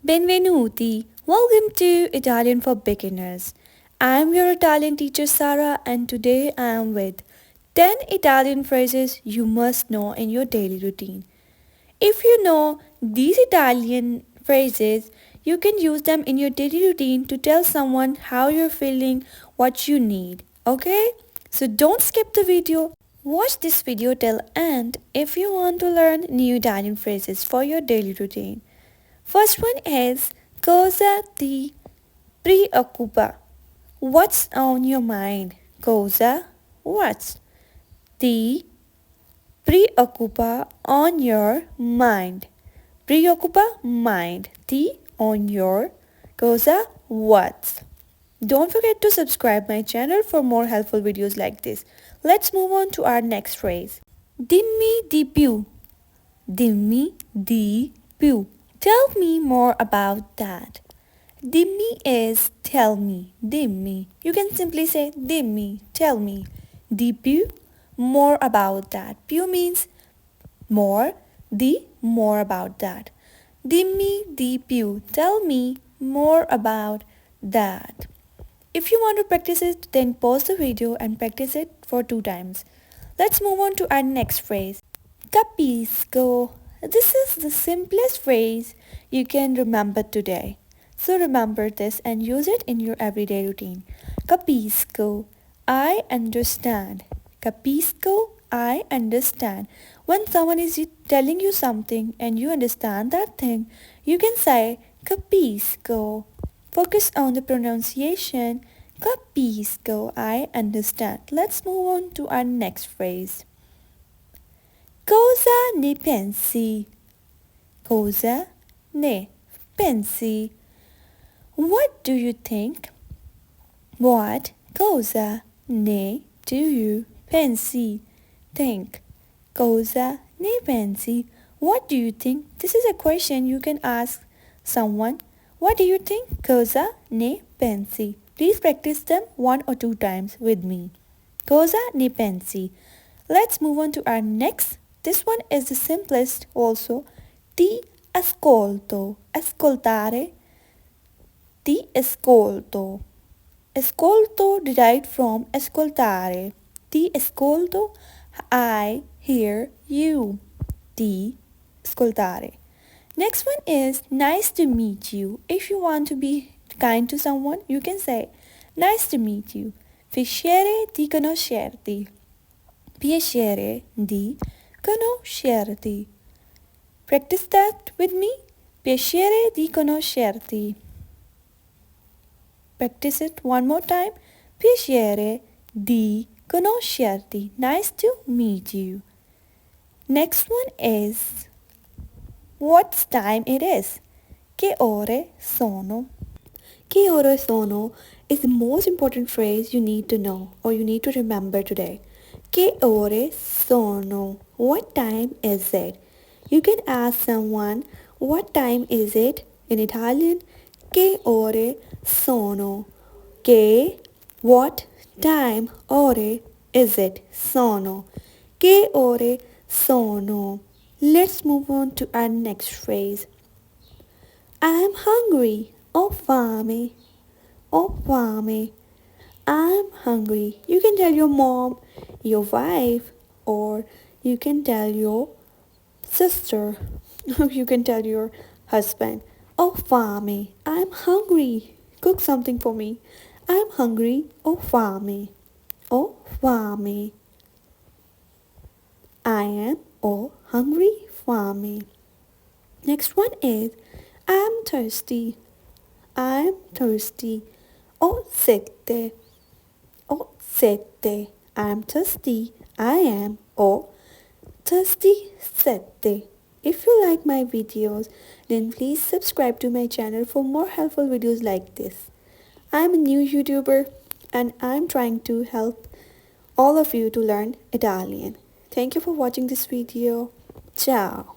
Benvenuti. Welcome to Italian for Beginners. I'm your Italian teacher Sara and today I am with 10 Italian phrases you must know in your daily routine. If you know these Italian phrases, you can use them in your daily routine to tell someone how you're feeling, what you need. Okay? So don't skip the video. Watch this video till end if you want to learn new Italian phrases for your daily routine. First one is cosa ti preoccupa? What's on your mind? Cosa? What's ti preoccupa on your mind? Preoccupa mind. Ti on your cosa? What's? Don't forget to subscribe my channel for more helpful videos like this. Let's move on to our next phrase. Dimmi di più. Dimmi di più. Tell me more about that. Dimmi is tell me. Dimmi. You can simply say dimmi, tell me. Di più, more about that. Più means more. Di, more about that. Dimmi di più. Tell me more about that. If you want to practice it, then pause the video and practice it for 2 times. Let's move on to our next phrase. Capisco. This is the simplest phrase you can remember today. So remember this and use it in your everyday routine. Capisco. I understand. Capisco. I understand. When someone is telling you something and you understand that thing, you can say capisco. Focus on the pronunciation. Capisco. I understand. Let's move on to our next phrase. Cosa ne pensi? Cosa ne pensi? What do you think? What? Cosa ne do you pensi? Think. Cosa ne pensi? What do you think? This is a question you can ask someone. What do you think? Cosa ne pensi? Please practice them 1 or 2 times with me. Cosa ne pensi? Let's move on to our next. This one is the simplest also. Ti ascolto. Ascoltare. Ti ascolto. Ascolto derived from ascoltare. Ti ascolto. I hear you. Ti ascoltare. Next one is nice to meet you. If you want to be kind to someone, you can say nice to meet you. Piacere di conoscerti. Piacere di conoscerti. Practice that with me. Piacere di conoscerti. Practice it one more time. Piacere di conoscerti. Nice to meet you. Next one is what time it is. Che ore sono? Che ore sono is the most important phrase you need to know or you need to remember today. Che ore sono? What time is it? You can ask someone, what time is it? In Italian, che ore sono? Che, what time, ore is it? Sono. Che ore sono? Let's move on to our next phrase. I'm hungry. Ho fame. Ho fame. I'm hungry. You can tell your mom, your wife, or you can tell your sister. You can tell your husband. Oh, fame. I'm hungry. Cook something for me. I'm hungry. Oh, fame. Oh, fame. I am oh hungry. Fame. Next one is I'm thirsty. I'm thirsty. Oh, sette. Oh, sette. I'm thirsty. I am oh thirsty sette. If you like my videos, then please subscribe to my channel for more helpful videos like this. I'm a new YouTuber and I'm trying to help all of you to learn Italian. Thank you for watching this video. Ciao.